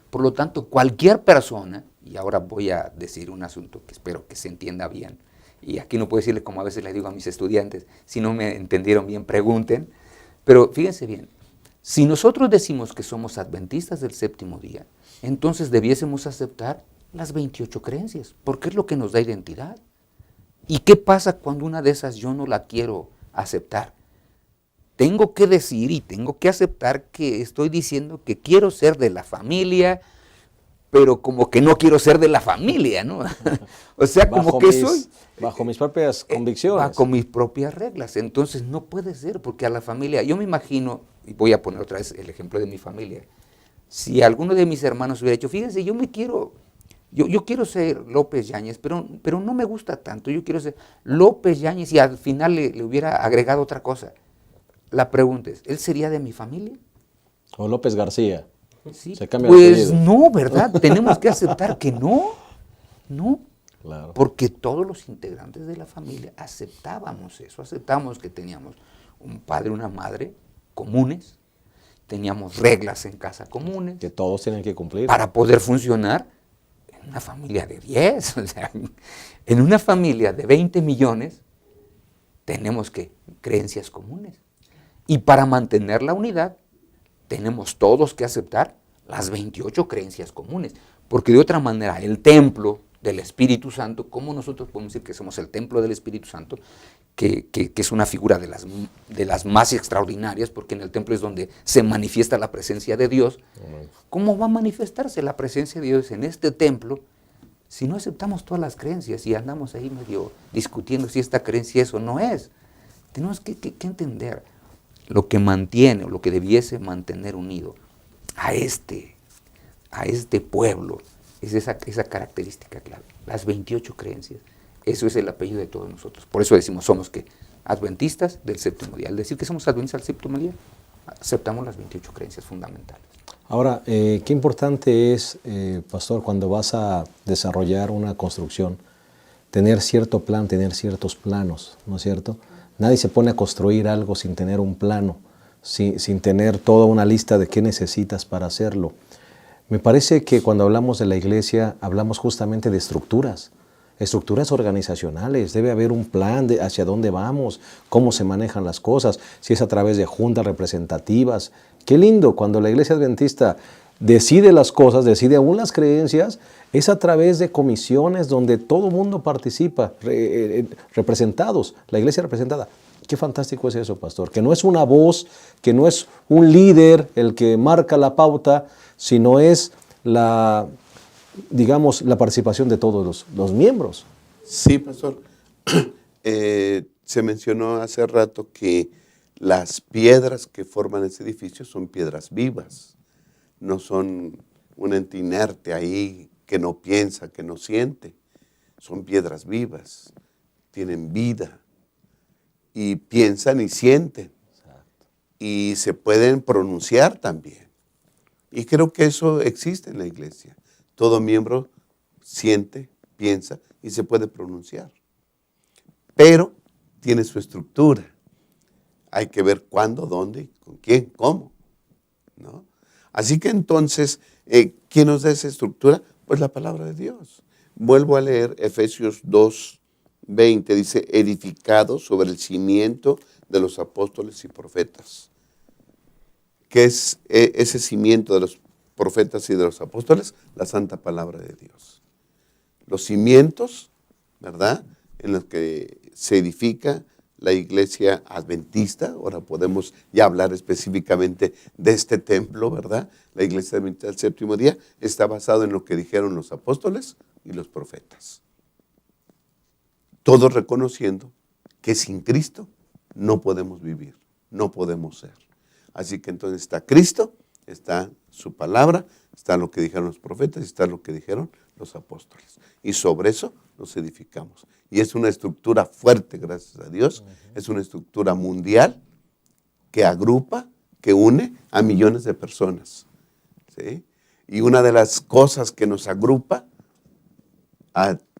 Por lo tanto, cualquier persona, y ahora voy a decir un asunto que espero que se entienda bien, y aquí no puedo decirle como a veces les digo a mis estudiantes, si no me entendieron bien, pregunten, pero fíjense bien, si nosotros decimos que somos adventistas del séptimo día, entonces debiésemos aceptar las 28 creencias, porque es lo que nos da identidad. ¿Y qué pasa cuando una de esas yo no la quiero aceptar? Tengo que decir y tengo que aceptar que estoy diciendo que quiero ser de la familia, pero como que no quiero ser de la familia, ¿no? O sea, como que soy... Bajo mis propias convicciones. Bajo mis propias reglas. Entonces no puede ser, porque a la familia, yo me imagino, y voy a poner otra vez el ejemplo de mi familia, si alguno de mis hermanos hubiera dicho, fíjense, yo quiero ser López Yáñez, pero no me gusta tanto, yo quiero ser López Yáñez, y al final le hubiera agregado otra cosa. La pregunta es, ¿él sería de mi familia? O López García. Sí, Se cambia el pues apellido. no, ¿verdad? Tenemos que aceptar que no. Claro. Porque todos los integrantes de la familia aceptábamos eso, aceptábamos que teníamos un padre y una madre comunes, teníamos reglas en casa comunes. Que todos tienen que cumplir. Para poder funcionar en una familia de 10, o sea, en una familia de 20 millones tenemos creencias comunes. Y para mantener la unidad tenemos todos que aceptar las 28 creencias comunes, porque de otra manera el templo del Espíritu Santo, ¿cómo nosotros podemos decir que somos el templo del Espíritu Santo? Que es una figura de las más extraordinarias, porque en el templo es donde se manifiesta la presencia de Dios. ¿Cómo va a manifestarse la presencia de Dios en este templo si no aceptamos todas las creencias y andamos ahí medio discutiendo si esta creencia es o no es? Tenemos que entender lo que mantiene o lo que debiese mantener unido a este pueblo es esa característica clave, las 28 creencias. Eso es el apellido de todos nosotros. Por eso decimos, somos adventistas del séptimo día. Al decir que somos adventistas del séptimo día, aceptamos las 28 creencias fundamentales. Ahora, qué importante es, pastor, cuando vas a desarrollar una construcción, tener cierto plan, tener ciertos planos, ¿no es cierto? Nadie se pone a construir algo sin tener un plano, sin tener toda una lista de qué necesitas para hacerlo. Me parece que cuando hablamos de la iglesia, hablamos justamente de estructuras organizacionales. Debe haber un plan de hacia dónde vamos, cómo se manejan las cosas, si es a través de juntas representativas. Qué lindo cuando la iglesia adventista decide las cosas, decide aún las creencias, es a través de comisiones donde todo mundo participa, representados, la iglesia representada. Qué fantástico es eso, pastor, que no es una voz, que no es un líder el que marca la pauta, sino es la participación de todos los miembros. Sí, pastor. Se mencionó hace rato que las piedras que forman ese edificio son piedras vivas, no son un ente inerte ahí que no piensa, que no siente. Son piedras vivas, tienen vida y piensan y sienten. Y se pueden pronunciar también. Y creo que eso existe en la iglesia. Todo miembro siente, piensa y se puede pronunciar. Pero tiene su estructura. Hay que ver cuándo, dónde, con quién, cómo, ¿no? Así que entonces, ¿quién nos da esa estructura? Pues la palabra de Dios. Vuelvo a leer Efesios 2:20, dice, edificado sobre el cimiento de los apóstoles y profetas. ¿Qué es ese cimiento de los profetas y de los apóstoles? La santa palabra de Dios. Los cimientos, ¿verdad?, en los que se edifica la iglesia adventista. Ahora podemos ya hablar específicamente de este templo, ¿verdad? La iglesia adventista del séptimo día está basado en lo que dijeron los apóstoles y los profetas. Todos reconociendo que sin Cristo no podemos vivir, no podemos ser. Así que entonces está Cristo, está su palabra, está lo que dijeron los profetas y está lo que dijeron los apóstoles. Y sobre eso nos edificamos. Y es una estructura fuerte, gracias a Dios. Es una estructura mundial que agrupa, que une a millones de personas, ¿sí? Y una de las cosas que nos agrupa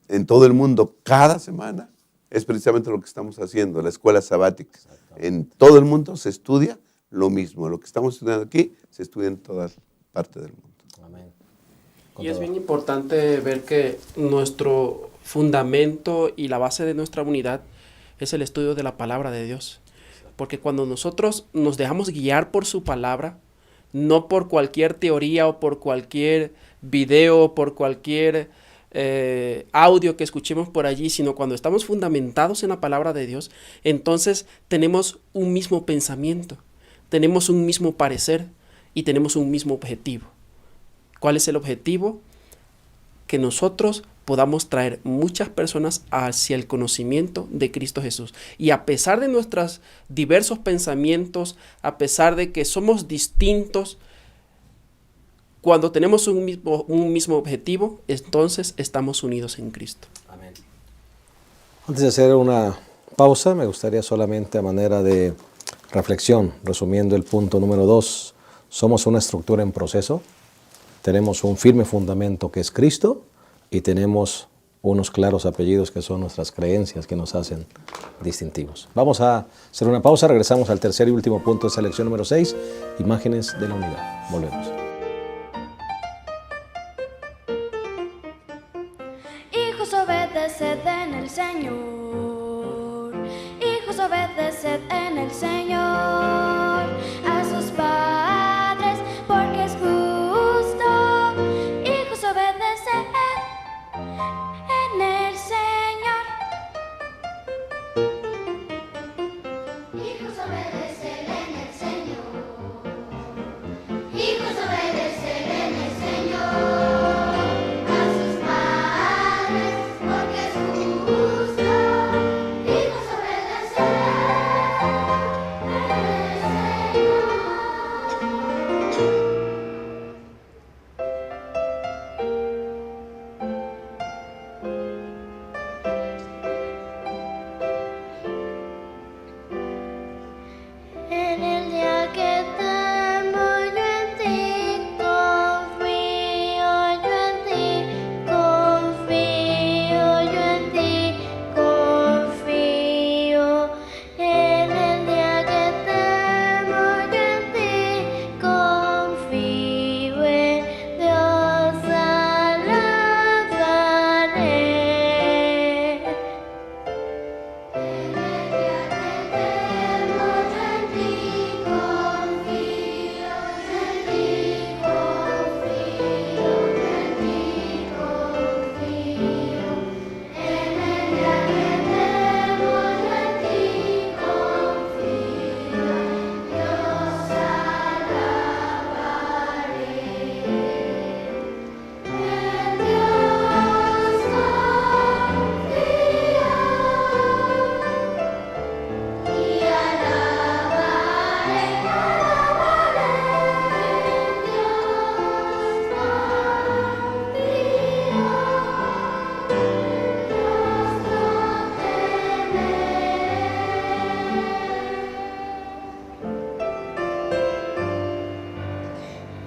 en todo el mundo cada semana es precisamente lo que estamos haciendo, la escuela sabática. En todo el mundo se estudia lo mismo. Lo que estamos estudiando aquí se estudia en toda parte del mundo. Amén. Y es bien importante ver que nuestro fundamento y la base de nuestra unidad es el estudio de la palabra de Dios. Porque cuando nosotros nos dejamos guiar por su palabra, no por cualquier teoría o por cualquier video o por cualquier audio que escuchemos por allí, sino cuando estamos fundamentados en la palabra de Dios, entonces tenemos un mismo pensamiento, tenemos un mismo parecer y tenemos un mismo objetivo. ¿Cuál es el objetivo? Que nosotros podamos traer muchas personas hacia el conocimiento de Cristo Jesús. Y a pesar de nuestros diversos pensamientos, a pesar de que somos distintos, cuando tenemos un mismo objetivo, entonces estamos unidos en Cristo. Amén. Antes de hacer una pausa, me gustaría solamente a manera de reflexión, resumiendo el punto número 2, somos una estructura en proceso, tenemos un firme fundamento que es Cristo y tenemos unos claros apellidos que son nuestras creencias que nos hacen distintivos. Vamos a hacer una pausa, regresamos al tercer y último punto de esta lección número 6, imágenes de la unidad. Volvemos. Hijos, obedeced en el Señor. Hijos, obedeced en el Señor a sus padres, porque es justo. Hijos, obedeced en el Señor. Hijos, obedeced en el Señor. Hijos, obedeced en el Señor. En el día que temo yo en ti, confío yo en ti, confío yo en ti, confío. En el día que temo yo en ti, confío en Dios, alabaré. En el día que temo yo en ti, confío en ti, confío en ti, confío. En el día que temo yo en ti, confío en Dios, alabaré. En Dios confío. Y alabaré, en Dios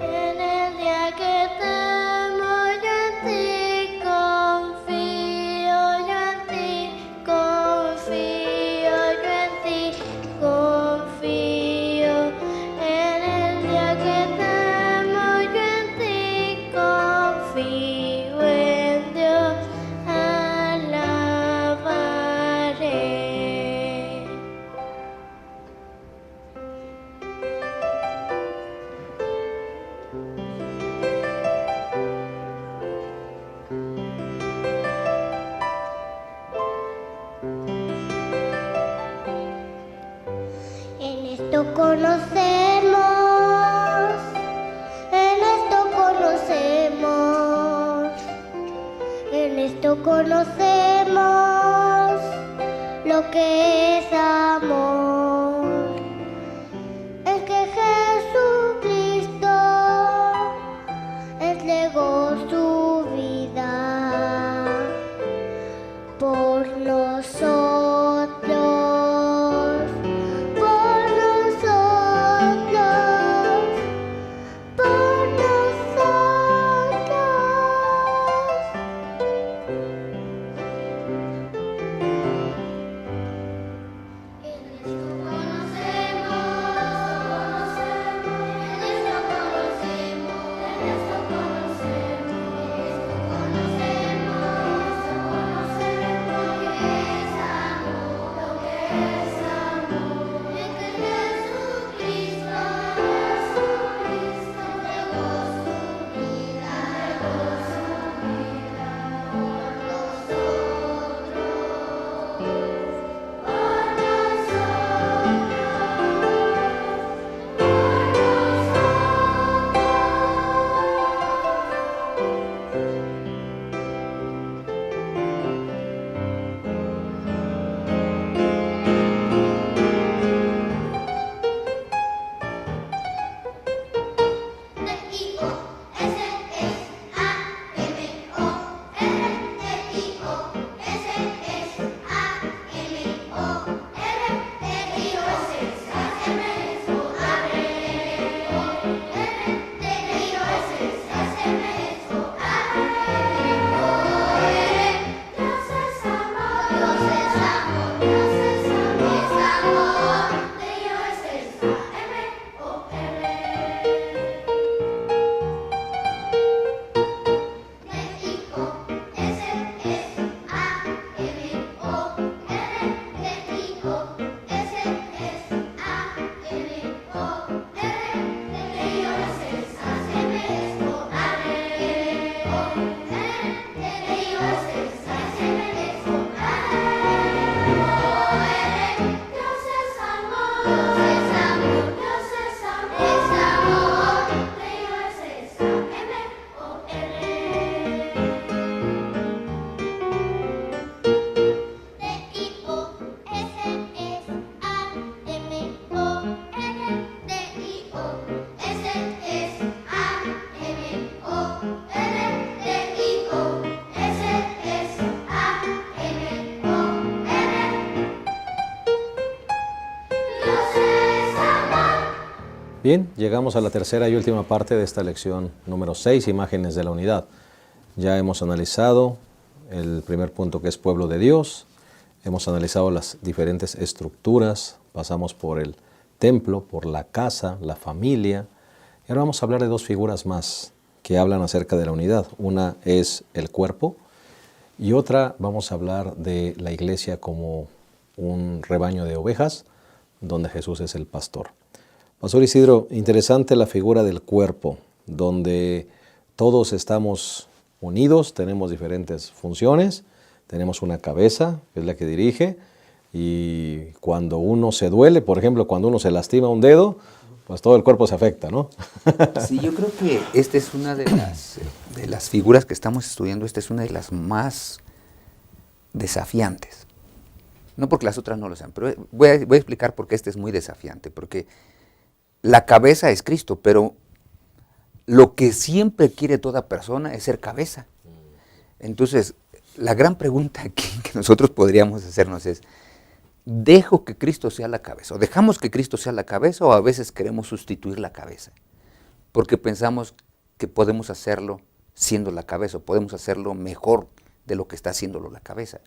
en el día que temo yo en ti, confío yo en ti, confío yo en ti, confío. En el día que temo yo en ti, confío en Dios, alabaré. En esto conocemos, en esto conocemos, en esto conocemos lo que es amor. En que Jesucristo entregó su vida por nosotros, por nosotros. Bien, llegamos a la tercera y última parte de esta lección número 6, imágenes de la unidad. Ya hemos analizado el primer punto, que es pueblo de Dios. Hemos analizado las diferentes estructuras, pasamos por el templo, por la casa, la familia. Y ahora vamos a hablar de dos figuras más que hablan acerca de la unidad. Una es el cuerpo y otra vamos a hablar de la iglesia como un rebaño de ovejas, donde Jesús es el pastor. Pastor Isidro, interesante la figura del cuerpo, donde todos estamos unidos, tenemos diferentes funciones, tenemos una cabeza, que es la que dirige, y cuando uno se duele, por ejemplo, cuando uno se lastima un dedo, pues todo el cuerpo se afecta, ¿no? Sí, yo creo que esta es una de las figuras que estamos estudiando, esta es una de las más desafiantes. No porque las otras no lo sean, pero voy a explicar por qué esta es muy desafiante, porque la cabeza es Cristo, pero lo que siempre quiere toda persona es ser cabeza. Entonces, la gran pregunta aquí que nosotros podríamos hacernos es, ¿dejo que Cristo sea la cabeza? ¿O dejamos que Cristo sea la cabeza o a veces queremos sustituir la cabeza? Porque pensamos que podemos hacerlo siendo la cabeza, o podemos hacerlo mejor de lo que está haciéndolo la cabeza.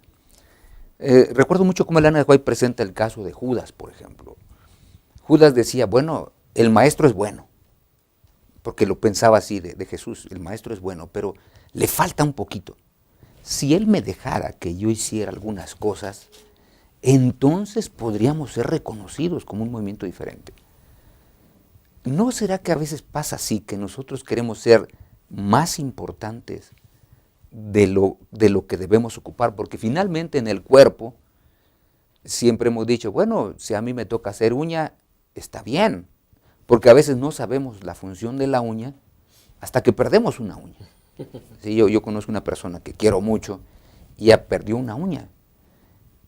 Recuerdo mucho cómo Elena de White presenta el caso de Judas, por ejemplo. Judas decía, bueno, el maestro es bueno, porque lo pensaba así de Jesús, el maestro es bueno, pero le falta un poquito. Si él me dejara que yo hiciera algunas cosas, entonces podríamos ser reconocidos como un movimiento diferente. ¿No será que a veces pasa así, que nosotros queremos ser más importantes de lo que debemos ocupar? Porque finalmente en el cuerpo siempre hemos dicho, bueno, si a mí me toca hacer uña, está bien, porque a veces no sabemos la función de la uña hasta que perdemos una uña. Sí, yo conozco una persona que quiero mucho y ya perdió una uña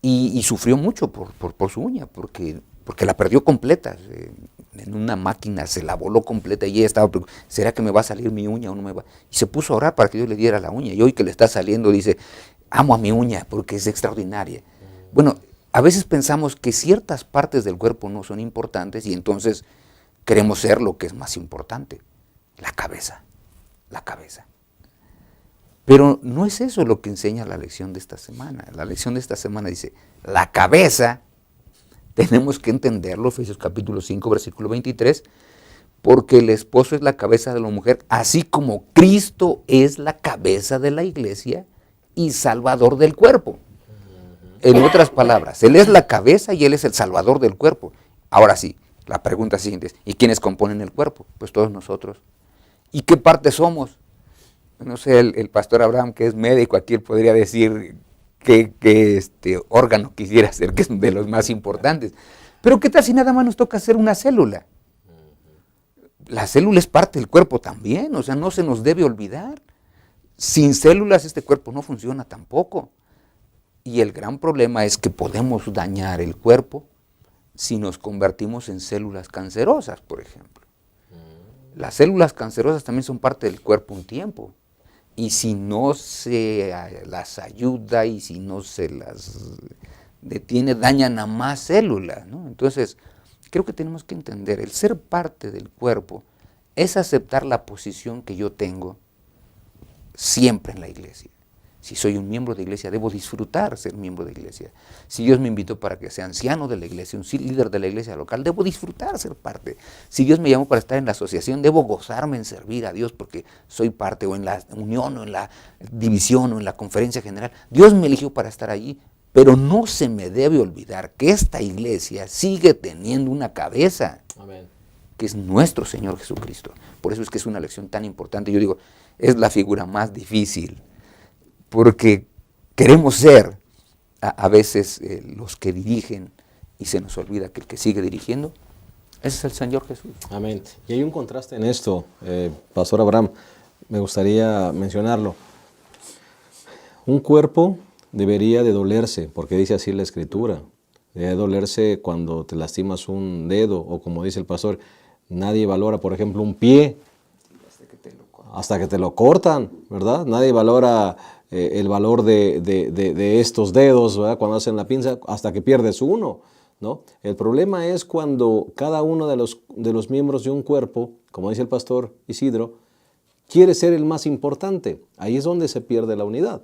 y sufrió mucho por su uña, porque la perdió completa. En una máquina se la voló completa y ella estaba preocupada, ¿será que me va a salir mi uña o no me va? Y se puso a orar para que Dios le diera la uña, y hoy que le está saliendo dice, amo a mi uña porque es extraordinaria. Bueno, a veces pensamos que ciertas partes del cuerpo no son importantes y entonces queremos ser lo que es más importante, la cabeza, la cabeza. Pero no es eso lo que enseña la lección de esta semana. La lección de esta semana dice, la cabeza, tenemos que entenderlo, Efesios capítulo 5, versículo 23, porque el esposo es la cabeza de la mujer, así como Cristo es la cabeza de la iglesia y salvador del cuerpo. En otras palabras, Él es la cabeza y Él es el salvador del cuerpo. Ahora sí, la pregunta siguiente es, ¿y quiénes componen el cuerpo? Pues todos nosotros. ¿Y qué parte somos? No sé, el pastor Abraham, que es médico, aquí él podría decir qué órgano quisiera ser, que es de los más importantes. Pero ¿qué tal si nada más nos toca hacer una célula? La célula es parte del cuerpo también, o sea, no se nos debe olvidar. Sin células este cuerpo no funciona tampoco. Y el gran problema es que podemos dañar el cuerpo si nos convertimos en células cancerosas, por ejemplo. Las células cancerosas también son parte del cuerpo un tiempo. Y si no se las ayuda y si no se las detiene, dañan a más células, ¿no? Entonces, creo que tenemos que entender, el ser parte del cuerpo es aceptar la posición que yo tengo siempre en la iglesia. Si soy un miembro de iglesia, debo disfrutar ser miembro de iglesia. Si Dios me invitó para que sea anciano de la iglesia, un líder de la iglesia local, debo disfrutar ser parte. Si Dios me llamó para estar en la asociación, debo gozarme en servir a Dios porque soy parte, o en la unión, o en la división, o en la conferencia general. Dios me eligió para estar allí, pero no se me debe olvidar que esta iglesia sigue teniendo una cabeza, Amén, que es nuestro Señor Jesucristo. Por eso es que es una lección tan importante. Yo digo, es la figura más difícil, porque queremos ser a veces los que dirigen y se nos olvida que el que sigue dirigiendo, ese es el Señor Jesús. amén. Y hay un contraste en esto, Pastor Abraham, me gustaría mencionarlo. Un cuerpo debería de dolerse, porque dice así la Escritura, debe dolerse cuando te lastimas un dedo, o como dice el pastor, nadie valora, por ejemplo, un pie, hasta que te lo cortan, ¿verdad? Nadie valora el valor de estos dedos, ¿verdad? Cuando hacen la pinza, hasta que pierdes uno, ¿no? El problema es cuando cada uno de los miembros de un cuerpo, como dice el pastor Isidro, quiere ser el más importante. Ahí es donde se pierde la unidad.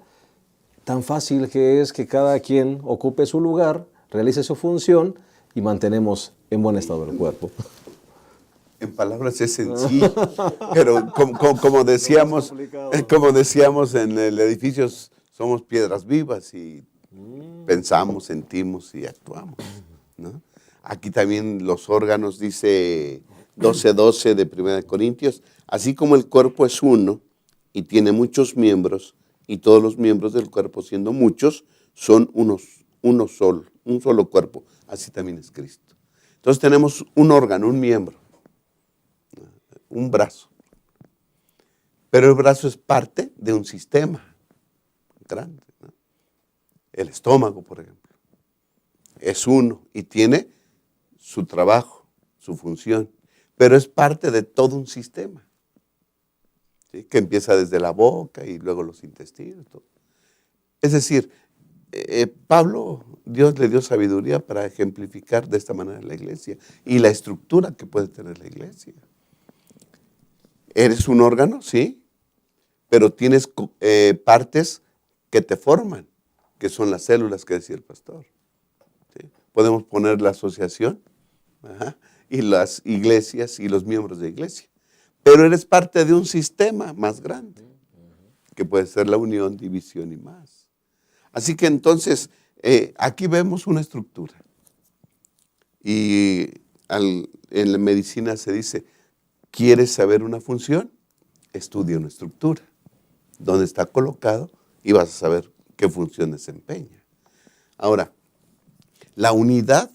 Tan fácil que es que cada quien ocupe su lugar, realice su función y mantenemos en buen estado el cuerpo. En palabras es sencillo, pero como decíamos en el edificio, somos piedras vivas y pensamos, sentimos y actuamos, ¿no? Aquí también los órganos, dice 12:12 de 1 Corintios, así como el cuerpo es uno y tiene muchos miembros, y todos los miembros del cuerpo, siendo muchos, son un solo cuerpo, así también es Cristo. Entonces tenemos un órgano, un miembro, un brazo. Pero el brazo es parte de un sistema grande, ¿no? El estómago, por ejemplo, es uno y tiene su trabajo, su función, pero es parte de todo un sistema, ¿sí? Que empieza desde la boca y luego los intestinos. Todo. Es decir, Pablo, Dios le dio sabiduría para ejemplificar de esta manera la iglesia y la estructura que puede tener la iglesia. Eres un órgano, sí, pero tienes partes que te forman, que son las células que decía el pastor. ¿Sí? Podemos poner la asociación y las iglesias y los miembros de iglesia, pero eres parte de un sistema más grande, que puede ser la unión, división y más. Así que entonces, aquí vemos una estructura. Y en la medicina se dice, ¿quieres saber una función? Estudia una estructura. ¿Dónde está colocado? Y vas a saber qué función desempeña. Ahora, la unidad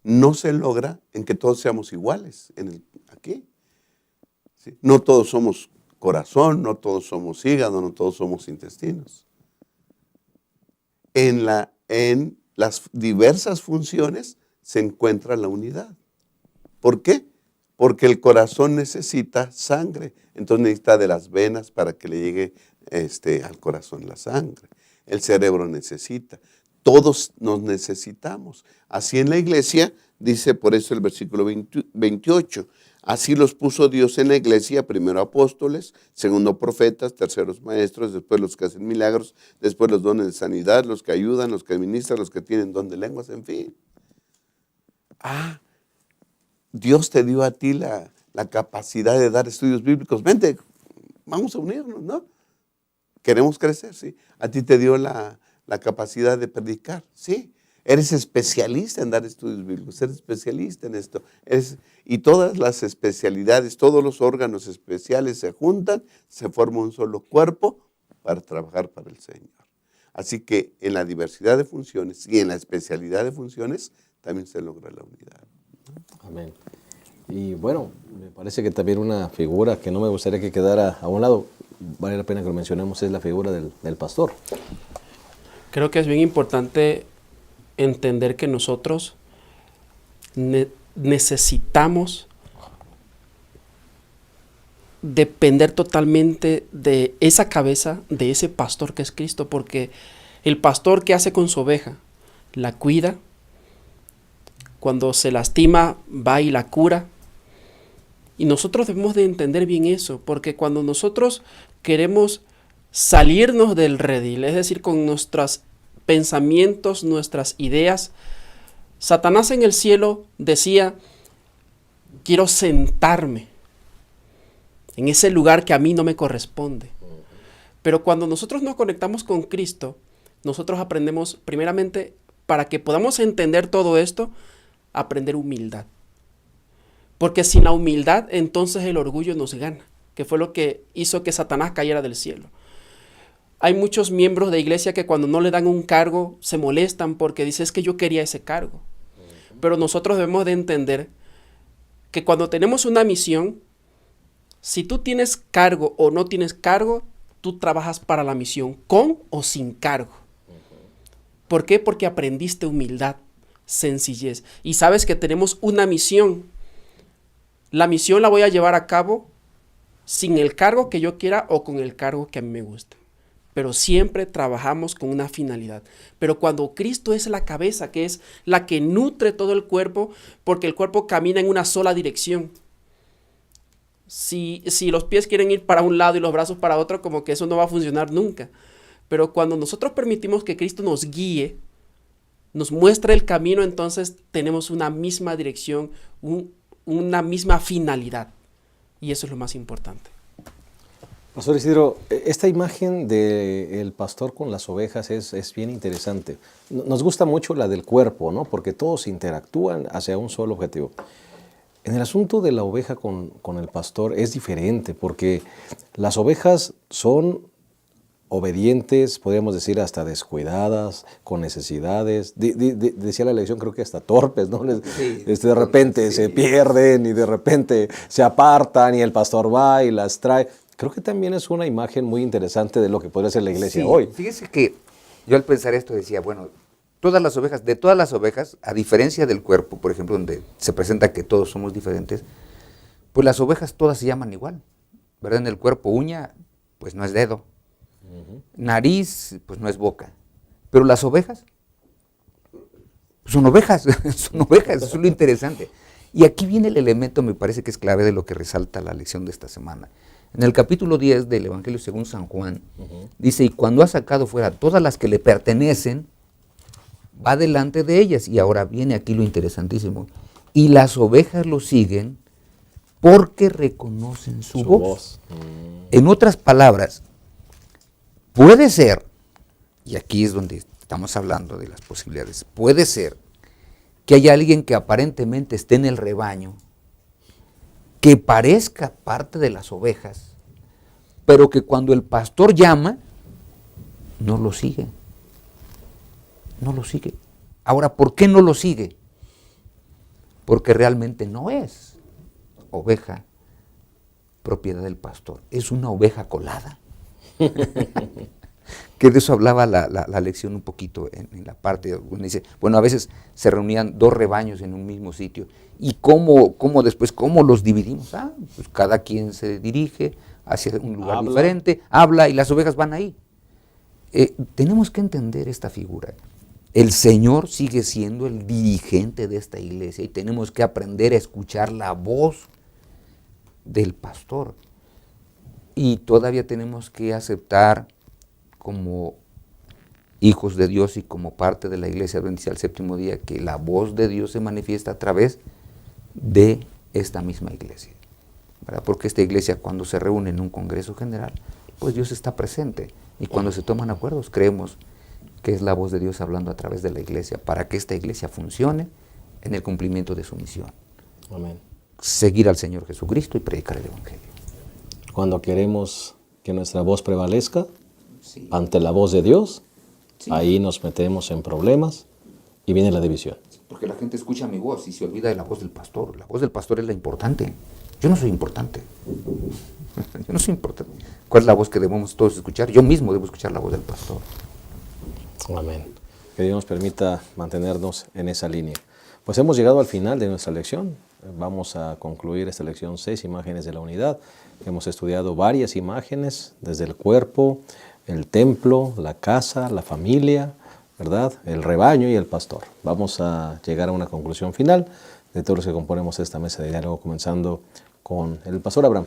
no se logra en que todos seamos iguales aquí. ¿Sí? No todos somos corazón, no todos somos hígado, no todos somos intestinos. En las diversas funciones se encuentra la unidad. ¿Por qué? Porque el corazón necesita sangre, entonces necesita de las venas para que le llegue al corazón la sangre. El cerebro necesita. Todos nos necesitamos. Así en la iglesia, dice por eso el versículo 28, así los puso Dios en la iglesia, primero apóstoles, segundo profetas, terceros maestros, después los que hacen milagros, después los dones de sanidad, los que ayudan, los que administran, los que tienen don de lenguas, en fin. Dios te dio a ti la capacidad de dar estudios bíblicos. Vente, vamos a unirnos, ¿no? Queremos crecer, sí. A ti te dio la capacidad de predicar, sí. Eres especialista en dar estudios bíblicos, eres especialista en esto. Y todas las especialidades, todos los órganos especiales se juntan, se forma un solo cuerpo para trabajar para el Señor. Así que en la diversidad de funciones y en la especialidad de funciones también se logra la unidad. Amén. Y bueno, me parece que también una figura que no me gustaría que quedara a un lado, vale la pena que lo mencionemos, es la figura del pastor. Creo que es bien importante entender que nosotros necesitamos depender totalmente de esa cabeza, de ese pastor que es Cristo, porque el pastor, ¿qué hace con su oveja? La cuida. Cuando se lastima, va y la cura. Y nosotros debemos de entender bien eso, porque cuando nosotros queremos salirnos del redil, es decir, con nuestros pensamientos, nuestras ideas, Satanás en el cielo decía, quiero sentarme en ese lugar que a mí no me corresponde. Pero cuando nosotros nos conectamos con Cristo, nosotros aprendemos primeramente, para que podamos entender todo esto, aprender humildad. Porque sin la humildad, entonces el orgullo nos gana, que fue lo que hizo que Satanás cayera del cielo. Hay muchos miembros de iglesia que cuando no le dan un cargo se molestan porque dicen, es que yo quería ese cargo. Pero nosotros debemos de entender que cuando tenemos una misión, si tú tienes cargo o no tienes cargo, tú trabajas para la misión, con o sin cargo. ¿Por qué? Porque aprendiste humildad, sencillez. Y sabes que tenemos una misión. La misión la voy a llevar a cabo sin el cargo que yo quiera o con el cargo que a mí me gusta. pero siempre trabajamos con una finalidad. Pero cuando Cristo es la cabeza, que es la que nutre todo el cuerpo, porque el cuerpo camina en una sola dirección. Si los pies quieren ir para un lado y los brazos para otro, como que eso no va a funcionar nunca. Pero cuando nosotros permitimos que Cristo nos guíe, nos muestre el camino, entonces tenemos una misma dirección, una misma finalidad. Y eso es lo más importante. Pastor Isidro, esta imagen del pastor con las ovejas es bien interesante. Nos gusta mucho la del cuerpo, ¿no? Porque todos interactúan hacia un solo objetivo. En el asunto de la oveja con el pastor es diferente, porque las ovejas son obedientes, podríamos decir hasta descuidadas, con necesidades. Decía la lección, creo que hasta torpes, ¿no? Sí, de repente sí. se pierden y de repente se apartan y el pastor va y las trae. Creo que también es una imagen muy interesante de lo que podría ser la iglesia Sí, hoy. fíjese que yo al pensar esto decía, bueno, de todas las ovejas, a diferencia del cuerpo, por ejemplo, donde se presenta que todos somos diferentes, pues las ovejas todas se llaman igual, ¿verdad? En el cuerpo, uña, pues no es dedo. Nariz, pues no es boca. Pero las ovejas son ovejas, eso es lo interesante. Y aquí viene el elemento, me parece que es clave de lo que resalta la lección de esta semana. En el capítulo 10 del Evangelio según San Juan, dice, y cuando ha sacado fuera todas las que le pertenecen, va delante de ellas. Y ahora viene aquí lo interesantísimo. Y las ovejas lo siguen porque reconocen su voz. En otras palabras, puede ser, y aquí es donde estamos hablando de las posibilidades, puede ser que haya alguien que aparentemente esté en el rebaño, que parezca parte de las ovejas, pero que cuando el pastor llama, no lo sigue. No lo sigue. Ahora, ¿por qué no lo sigue? Porque realmente no es oveja propiedad del pastor, es una oveja colada. Que de eso hablaba la lección un poquito en la parte donde dice, bueno, a veces se reunían 2 rebaños en un mismo sitio, y cómo después, ¿cómo los dividimos? Pues cada quien se dirige hacia un lugar diferente, habla y las ovejas van ahí. Tenemos que entender esta figura. El Señor sigue siendo el dirigente de esta iglesia y tenemos que aprender a escuchar la voz del pastor. Y todavía tenemos que aceptar como hijos de Dios y como parte de la iglesia adventista del séptimo día que la voz de Dios se manifiesta a través de esta misma iglesia, ¿verdad? Porque esta iglesia, cuando se reúne en un congreso general, pues Dios está presente, y cuando se toman acuerdos creemos que es la voz de Dios hablando a través de la iglesia para que esta iglesia funcione en el cumplimiento de su misión. Amén. Seguir al Señor Jesucristo y predicar el Evangelio. Cuando queremos que nuestra voz prevalezca Sí. ante la voz de Dios, Sí. ahí nos metemos en problemas y viene la división. Porque la gente escucha mi voz y se olvida de la voz del pastor. La voz del pastor es la importante. Yo no soy importante. Yo no soy importante. ¿Cuál es la voz que debemos todos escuchar? Yo mismo debo escuchar la voz del pastor. Amén. Que Dios nos permita mantenernos en esa línea. Pues hemos llegado al final de nuestra lección. Vamos a concluir esta lección 6, imágenes de la unidad. Hemos estudiado varias imágenes, desde el cuerpo, el templo, la casa, la familia, ¿verdad? El rebaño y el pastor. Vamos a llegar a una conclusión final de todos los que componemos esta mesa de diálogo, comenzando con el pastor Abraham.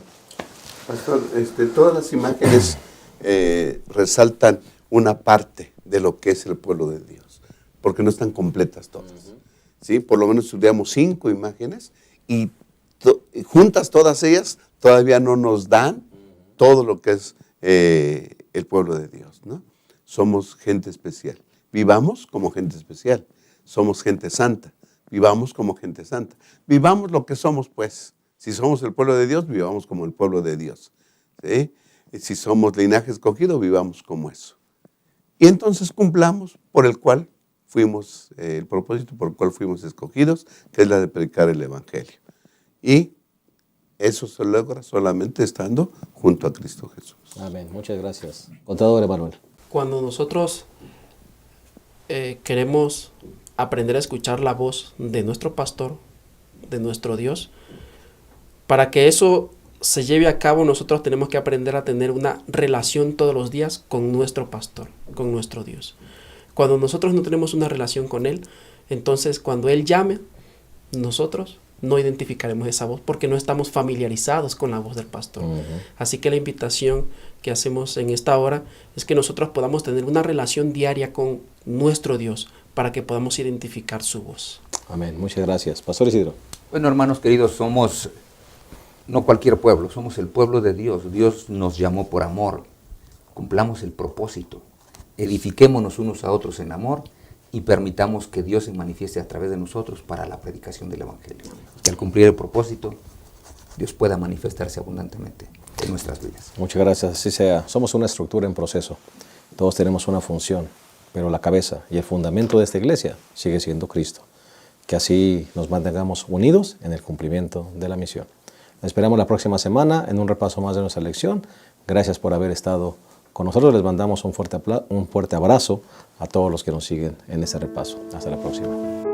Pastor, todas las imágenes resaltan una parte de lo que es el pueblo de Dios, porque no están completas todas. ¿Sí? Por lo menos estudiamos 5 imágenes y juntas todas ellas todavía no nos dan todo lo que es el pueblo de Dios, ¿no? Somos gente especial. Vivamos como gente especial. Somos gente santa. Vivamos como gente santa. Vivamos lo que somos, pues. Si somos el pueblo de Dios, vivamos como el pueblo de Dios. ¿Sí? Si somos linaje escogido, vivamos como eso. Y entonces cumplamos por el cual fuimos, el propósito por el cual fuimos escogidos, que es la de predicar el Evangelio. Y eso se logra solamente estando junto a Cristo Jesús. Amén. Muchas gracias. Contador Emanuel. Cuando nosotros queremos aprender a escuchar la voz de nuestro pastor, de nuestro Dios, para que eso se lleve a cabo, nosotros tenemos que aprender a tener una relación todos los días con nuestro pastor, con nuestro Dios. Cuando nosotros no tenemos una relación con Él, entonces cuando Él llame, nosotros no identificaremos esa voz porque no estamos familiarizados con la voz del pastor. Así que la invitación que hacemos en esta hora es que nosotros podamos tener una relación diaria con nuestro Dios para que podamos identificar su voz. Amén. Muchas gracias. Pastor Isidro. Bueno, hermanos queridos, somos no cualquier pueblo, somos el pueblo de Dios. Dios nos llamó por amor. Cumplamos el propósito. Edifiquémonos unos a otros en amor y permitamos que Dios se manifieste a través de nosotros para la predicación del Evangelio. Que al cumplir el propósito, Dios pueda manifestarse abundantemente en nuestras vidas. Muchas gracias. Así sea. Somos una estructura en proceso. Todos tenemos una función, pero la cabeza y el fundamento de esta iglesia sigue siendo Cristo. Que así nos mantengamos unidos en el cumplimiento de la misión. Nos esperamos la próxima semana en un repaso más de nuestra lección. Gracias por haber estado con nosotros. Les mandamos un fuerte abrazo a todos los que nos siguen en este repaso. Hasta la próxima.